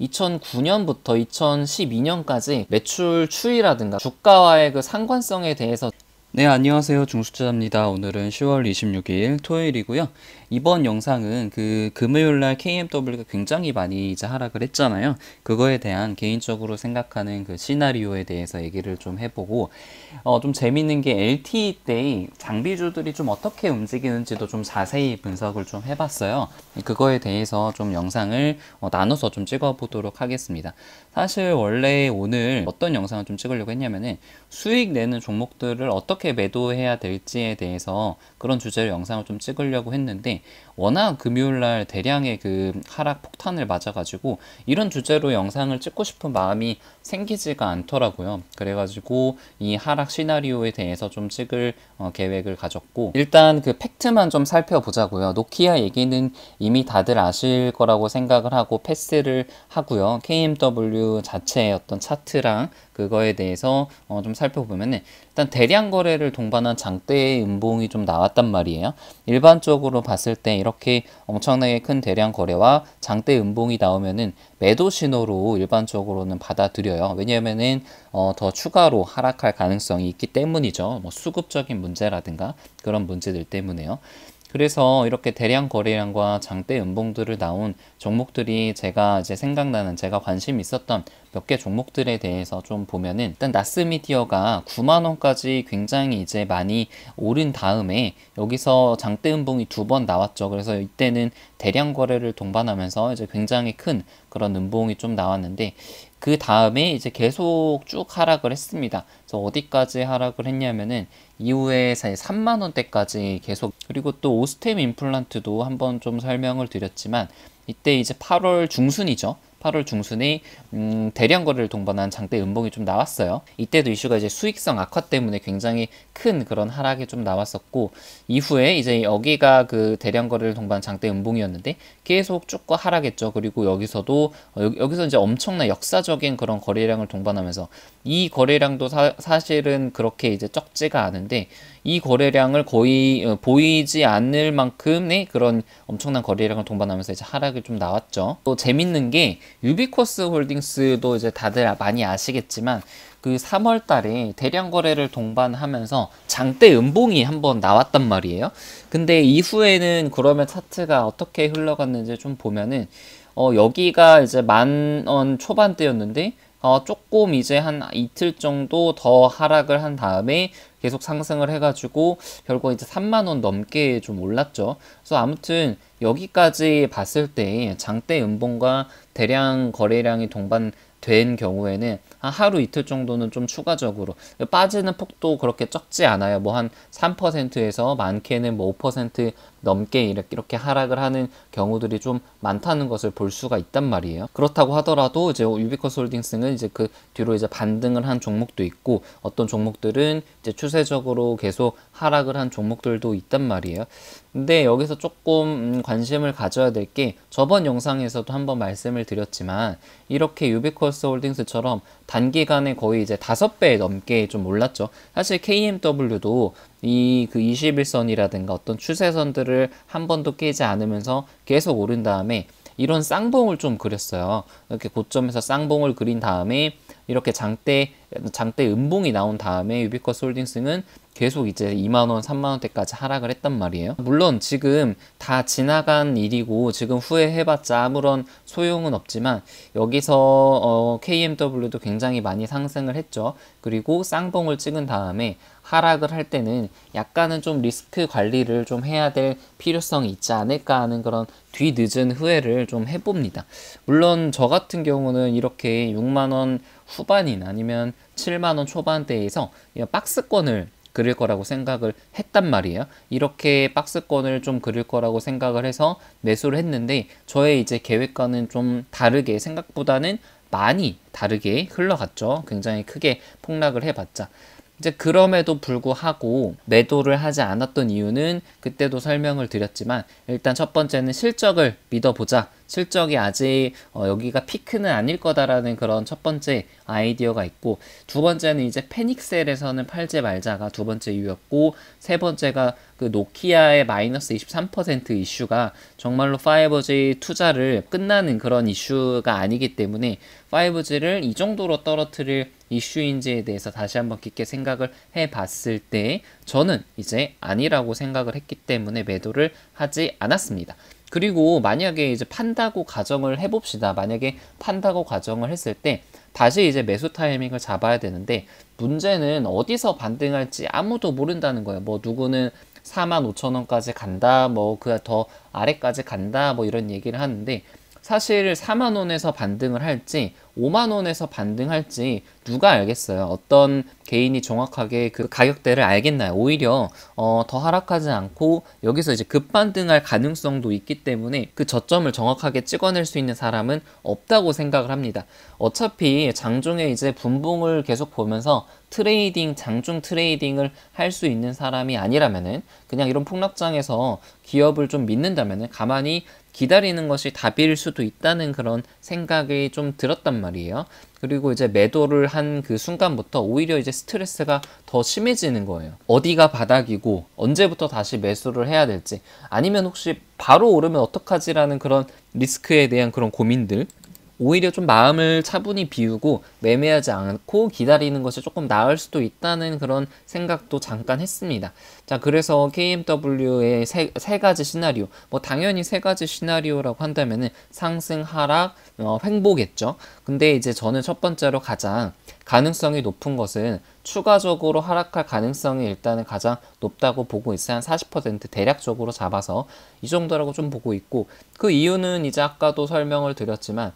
2009년부터 2012년까지 매출 추이라든가 주가와의 그 상관성에 대해서 네, 안녕하세요. 중수자입니다. 오늘은 10월 26일 토요일이고요. 이번 영상은 그 금요일날 KMW가 굉장히 많이 이제 하락을 했잖아요. 그거에 대한 개인적으로 생각하는 그 시나리오에 대해서 얘기를 좀 해보고, 좀 재밌는 게 LTE 때 장비주들이 좀 어떻게 움직이는지도 좀 자세히 분석을 좀 해봤어요. 그거에 대해서 좀 영상을 나눠서 좀 찍어보도록 하겠습니다. 사실 원래 오늘 어떤 영상을 좀 찍으려고 했냐면은 수익 내는 종목들을 어떻게 매도해야 될지에 대해서 그런 주제로 영상을 좀 찍으려고 했는데, 워낙 금요일날 대량의 그 하락 폭탄을 맞아가지고 이런 주제로 영상을 찍고 싶은 마음이 생기지가 않더라고요. 그래가지고 이 하락 시나리오에 대해서 좀 찍을 계획을 가졌고, 일단 그 팩트만 좀 살펴보자고요. 노키아 얘기는 이미 다들 아실 거라고 생각을 하고 패스를 하고요. KMW 자체의 어떤 차트랑 그거에 대해서 좀 살펴보면은, 일단 대량 거래를 동반한 장대의 음봉이 좀 나왔단 말이에요. 일반적으로 봤을 때 이렇게 엄청나게 큰 대량 거래와 장대 음봉이 나오면은 매도 신호로 일반적으로는 받아들여요. 왜냐면은 더 추가로 하락할 가능성이 있기 때문이죠. 뭐 수급적인 문제라든가 그런 문제들 때문에요. 그래서 이렇게 대량 거래량과 장대 음봉들을 나온 종목들이 제가 이제 생각나는, 제가 관심 있었던 몇 개 종목들에 대해서 좀 보면은, 일단 나스미디어가 9만원까지 굉장히 이제 많이 오른 다음에 여기서 장대 음봉이 2번 나왔죠. 그래서 이때는 대량 거래를 동반하면서 이제 굉장히 큰 그런 음봉이 좀 나왔는데, 그 다음에 이제 계속 쭉 하락을 했습니다. 그래서 어디까지 하락을 했냐면은 이후에 3만원대까지 계속, 그리고 또 오스템 임플란트도 한번 좀 설명을 드렸지만, 이때 이제 8월 중순이죠. 8월 중순에 대량 거래를 동반한 장대 음봉이 좀 나왔어요. 이때도 이슈가 이제 수익성 악화 때문에 굉장히 큰 그런 하락이 좀 나왔었고, 이후에 이제 여기가 그 대량 거래를 동반한 장대 음봉이었는데 계속 쭉 하락했죠. 그리고 여기서도 여기서 이제 엄청난 역사적인 그런 거래량을 동반하면서, 이 거래량도 사실은 그렇게 이제 적지가 않은데 이 거래량을 거의 보이지 않을 만큼의 그런 엄청난 거래량을 동반하면서 이제 하락이 좀 나왔죠. 또 재밌는 게 유비쿼스 홀딩스도 이제 다들 많이 아시겠지만 그 3월 달에 대량 거래를 동반하면서 장대 음봉이 한번 나왔단 말이에요. 근데 이후에는 그러면 차트가 어떻게 흘러갔는지 좀 보면은, 여기가 이제 10,000원 초반대였는데 조금 이제 한 이틀 정도 더 하락을 한 다음에 계속 상승을 해가지고 결국 이제 3만원 넘게 좀 올랐죠. 그래서 아무튼 여기까지 봤을 때 장대 음봉과 대량 거래량이 동반된 경우에는 한 하루 이틀 정도는 좀 추가적으로 빠지는 폭도 그렇게 적지 않아요. 뭐 한 3%에서 많게는 뭐 5% 넘게 이렇게 하락을 하는 경우들이 좀 많다는 것을 볼 수가 있단 말이에요. 그렇다고 하더라도 이제 유비쿼스 홀딩스는 이제 그 뒤로 이제 반등을 한 종목도 있고, 어떤 종목들은 이제 추세적으로 계속 하락을 한 종목들도 있단 말이에요. 근데 여기서 조금 관심을 가져야 될 게, 저번 영상에서도 한번 말씀을 드렸지만 이렇게 유비쿼스 홀딩스처럼 단기간에 거의 이제 5배 넘게 좀 올랐죠. 사실 KMW도 이 그 21선이라든가 어떤 추세선들을 한 번도 깨지 않으면서 계속 오른 다음에 이런 쌍봉을 좀 그렸어요. 이렇게 고점에서 쌍봉을 그린 다음에 이렇게 장대 음봉이 나온 다음에 유비쿼스 홀딩스는 계속 이제 2만원, 3만원대까지 하락을 했단 말이에요. 물론 지금 다 지나간 일이고 지금 후회해봤자 아무런 소용은 없지만, 여기서 KMW도 굉장히 많이 상승을 했죠. 그리고 쌍봉을 찍은 다음에 하락을 할 때는 약간은 좀 리스크 관리를 좀 해야 될 필요성이 있지 않을까 하는 그런 뒤늦은 후회를 좀 해봅니다. 물론 저 같은 경우는 이렇게 6만원 후반이나 아니면 7만원 초반대에서 박스권을 그릴 거라고 생각을 했단 말이에요. 이렇게 박스권을 좀 그릴 거라고 생각을 해서 매수를 했는데, 저의 이제 계획과는 좀 다르게, 생각보다는 많이 다르게 흘러갔죠. 굉장히 크게 폭락을 해봤자. 이제 그럼에도 불구하고 매도를 하지 않았던 이유는 그때도 설명을 드렸지만, 일단 첫 번째는 실적을 믿어보자. 실적이 아직 여기가 피크는 아닐 거다라는 그런 첫 번째 아이디어가 있고, 두 번째는 이제 패닉셀에서는 팔지 말자가 두 번째 이유였고, 세 번째가 그 노키아의 마이너스 23% 이슈가 정말로 5G 투자를 끝나는 그런 이슈가 아니기 때문에 5G를 이 정도로 떨어뜨릴 이슈인지에 대해서 다시 한번 깊게 생각을 해봤을 때 저는 이제 아니라고 생각을 했기 때문에 매도를 하지 않았습니다. 그리고 만약에 이제 판다고 가정을 해봅시다. 만약에 판다고 가정을 했을 때 다시 이제 매수 타이밍을 잡아야 되는데, 문제는 어디서 반등할지 아무도 모른다는 거예요. 뭐 누구는 45,000원까지 간다, 뭐 그 더 아래까지 간다, 뭐 이런 얘기를 하는데, 사실 4만원에서 반등을 할지 5만원에서 반등할지 누가 알겠어요. 어떤 개인이 정확하게 그 가격대를 알겠나요? 오히려 더 하락하지 않고 여기서 이제 급반등할 가능성도 있기 때문에 그 저점을 정확하게 찍어낼 수 있는 사람은 없다고 생각을 합니다. 어차피 장중에 이제 분봉을 계속 보면서 트레이딩, 장중 트레이딩을 할 수 있는 사람이 아니라면은, 그냥 이런 폭락장에서 기업을 좀 믿는다면은 가만히 기다리는 것이 답일 수도 있다는 그런 생각이 좀 들었단 말이에요. 그리고 이제 매도를 한 그 순간부터 오히려 이제 스트레스가 더 심해지는 거예요. 어디가 바닥이고 언제부터 다시 매수를 해야 될지, 아니면 혹시 바로 오르면 어떡하지라는 그런 리스크에 대한 그런 고민들, 오히려 좀 마음을 차분히 비우고 매매하지 않고 기다리는 것이 조금 나을 수도 있다는 그런 생각도 잠깐 했습니다. 자, 그래서 KMW의 세 가지 시나리오, 뭐 당연히 세 가지 시나리오라고 한다면은 상승, 하락, 횡보겠죠. 근데 이제 저는 첫 번째로 가장 가능성이 높은 것은 추가적으로 하락할 가능성이 일단은 가장 높다고 보고 있어요. 한 40% 대략적으로 잡아서 이 정도라고 좀 보고 있고, 그 이유는 이제 아까도 설명을 드렸지만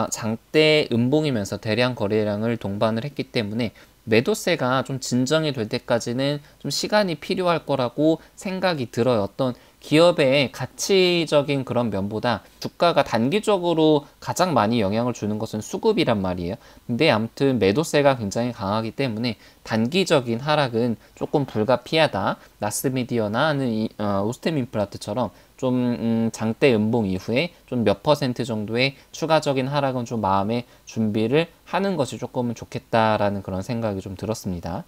장대 음봉이면서 대량 거래량을 동반을 했기 때문에 매도세가 좀 진정이 될 때까지는 좀 시간이 필요할 거라고 생각이 들어요. 어떤 기업의 가치적인 그런 면보다 주가가 단기적으로 가장 많이 영향을 주는 것은 수급이란 말이에요. 근데 아무튼 매도세가 굉장히 강하기 때문에 단기적인 하락은 조금 불가피하다. 나스미디어나 오스템인프라트처럼 좀 장대 음봉 이후에 좀 몇 퍼센트 정도의 추가적인 하락은 좀 마음의 준비를 하는 것이 조금은 좋겠다라는 그런 생각이 좀 들었습니다.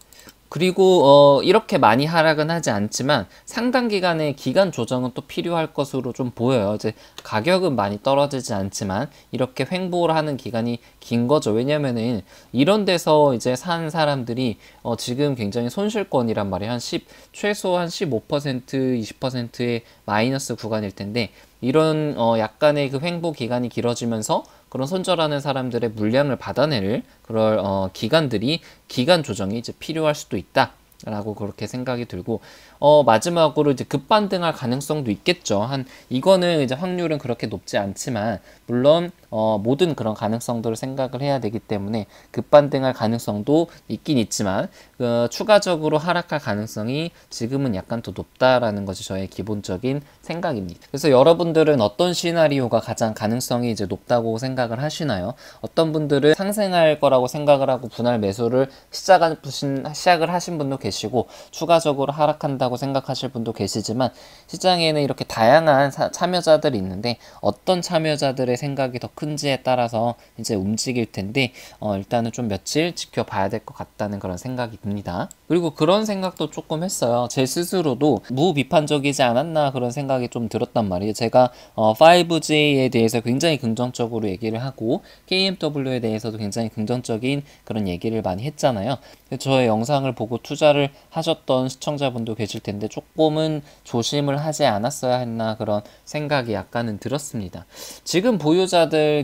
그리고 이렇게 많이 하락은 하지 않지만 상당 기간의 기간 조정은 또 필요할 것으로 좀 보여요. 이제 가격은 많이 떨어지지 않지만 이렇게 횡보를 하는 기간이 긴 거죠. 왜냐면은 이런 데서 이제 산 사람들이 지금 굉장히 손실권이란 말이에요. 최소 한 15%, 20%의 마이너스 구간일 텐데, 이런 약간의 그 횡보 기간이 길어지면서 그런 손절하는 사람들의 물량을 받아낼 그럴 기간 조정이 이제 필요할 수도 있다라고 그렇게 생각이 들고, 마지막으로 이제 급반등할 가능성도 있겠죠. 이거는 이제 확률은 그렇게 높지 않지만, 물론 모든 그런 가능성들을 생각을 해야 되기 때문에 급반등할 가능성도 있긴 있지만 추가적으로 하락할 가능성이 지금은 약간 더 높다라는 것이 저의 기본적인 생각입니다. 그래서 여러분들은 어떤 시나리오가 가장 가능성이 이제 높다고 생각을 하시나요? 어떤 분들은 상승할 거라고 생각을 하고 분할 매수를 시작을 하신 분도 계시고, 추가적으로 하락한다고 생각하실 분도 계시지만, 시장에는 이렇게 다양한 참여자들이 있는데 어떤 참여자들의 생각이 더 큰지에 따라서 이제 움직일 텐데, 일단은 좀 며칠 지켜봐야 될 것 같다는 그런 생각이 듭니다. 그리고 그런 생각도 조금 했어요. 제 스스로도 무비판적이지 않았나 그런 생각이 좀 들었단 말이에요. 제가 5G에 대해서 굉장히 긍정적으로 얘기를 하고 KMW에 대해서도 굉장히 긍정적인 그런 얘기를 많이 했잖아요. 저의 영상을 보고 투자를 하셨던 시청자분도 계실 텐데 조금은 조심을 하지 않았어야 했나 그런 생각이 약간은 들었습니다. 지금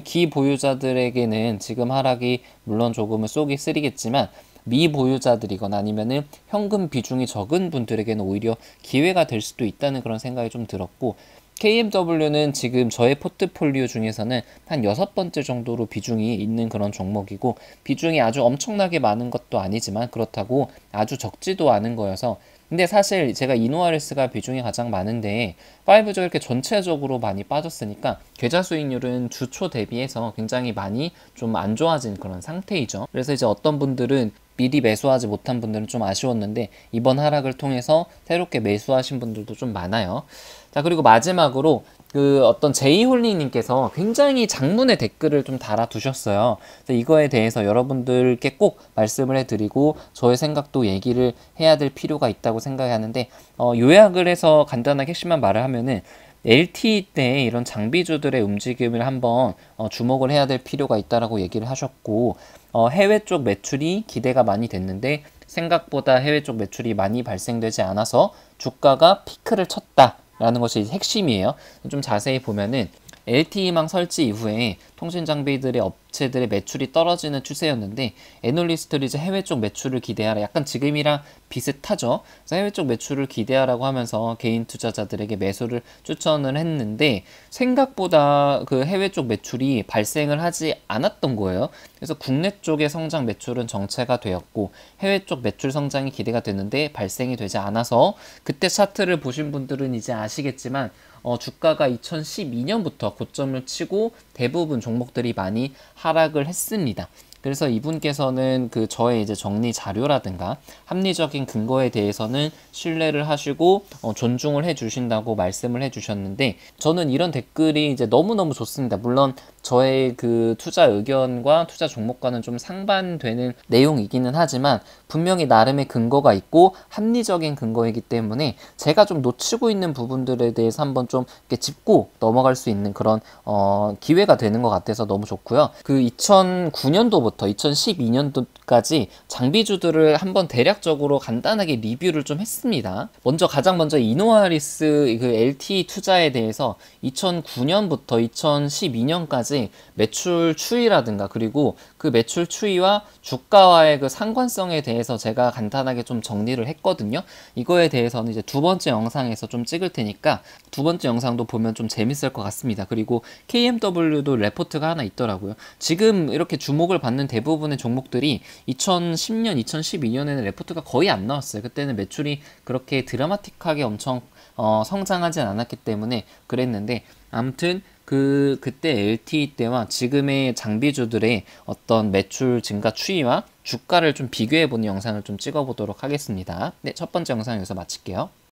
기보유자들에게는 지금 하락이 물론 조금은 쏙이 쓰리겠지만, 미보유자들이거나 아니면은 현금 비중이 적은 분들에게는 오히려 기회가 될 수도 있다는 그런 생각이 좀 들었고, KMW는 지금 저의 포트폴리오 중에서는 한 6번째 정도로 비중이 있는 그런 종목이고, 비중이 아주 엄청나게 많은 것도 아니지만 그렇다고 아주 적지도 않은 거여서, 근데 사실 제가 이노아레스가 비중이 가장 많은데 5G가 이렇게 전체적으로 많이 빠졌으니까 계좌 수익률은 주초 대비해서 굉장히 많이 좀 안 좋아진 그런 상태이죠. 그래서 이제 어떤 분들은 미리 매수하지 못한 분들은 좀 아쉬웠는데 이번 하락을 통해서 새롭게 매수하신 분들도 좀 많아요. 자, 그리고 마지막으로 그 어떤 제이홀링님께서 굉장히 장문의 댓글을 좀 달아두셨어요. 그래서 이거에 대해서 여러분들께 꼭 말씀을 해드리고 저의 생각도 얘기를 해야 될 필요가 있다고 생각하는데, 요약을 해서 간단하게 핵심만 말을 하면은 LTE 때 이런 장비주들의 움직임을 한번 주목을 해야 될 필요가 있다라고 얘기를 하셨고, 해외 쪽 매출이 기대가 많이 됐는데 생각보다 해외 쪽 매출이 많이 발생되지 않아서 주가가 피크를 쳤다 라는 것이 핵심이에요. 좀 자세히 보면은 LTE망 설치 이후에 통신 장비들의 업체들의 매출이 떨어지는 추세였는데, 애널리스트들이 이제 해외 쪽 매출을 기대하라, 약간 지금이랑 비슷하죠. 그래서 해외 쪽 매출을 기대하라고 하면서 개인 투자자들에게 매수를 추천을 했는데 생각보다 그 해외 쪽 매출이 발생을 하지 않았던 거예요. 그래서 국내 쪽의 성장 매출은 정체가 되었고 해외 쪽 매출 성장이 기대가 됐는데 발생이 되지 않아서, 그때 차트를 보신 분들은 이제 아시겠지만 주가가 2012년부터 고점을 치고 대부분 종목들이 많이 하락을 했습니다. 그래서 이분께서는 그 저의 이제 정리 자료라든가 합리적인 근거에 대해서는 신뢰를 하시고 존중을 해 주신다고 말씀을 해 주셨는데, 저는 이런 댓글이 이제 너무너무 좋습니다. 물론 저의 그 투자 의견과 투자 종목과는 좀 상반되는 내용이기는 하지만 분명히 나름의 근거가 있고 합리적인 근거이기 때문에 제가 좀 놓치고 있는 부분들에 대해서 한번 좀 이렇게 짚고 넘어갈 수 있는 그런 기회가 되는 것 같아서 너무 좋고요. 그 2009년도부터 2012년도까지 장비주들을 한번 대략적으로 간단하게 리뷰를 좀 했습니다. 가장 먼저 이노아리스 그 LTE 투자에 대해서 2009년부터 2012년까지 매출 추이라든가 그리고 그 매출 추이와 주가와의 그 상관성에 대해서 제가 간단하게 좀 정리를 했거든요. 이거에 대해서는 이제 두 번째 영상에서 좀 찍을 테니까 두 번째 영상도 보면 좀 재밌을 것 같습니다. 그리고 KMW도 레포트가 하나 있더라고요. 지금 이렇게 주목을 받는 대부분의 종목들이 2010년, 2012년에는 레포트가 거의 안 나왔어요. 그때는 매출이 그렇게 드라마틱하게 엄청 성장하진 않았기 때문에 그랬는데, 아무튼 그때 LTE 때와 지금의 장비주들의 어떤 매출 증가 추이와 주가를 좀 비교해보는 영상을 좀 찍어보도록 하겠습니다. 네, 첫 번째 영상 여기서 마칠게요.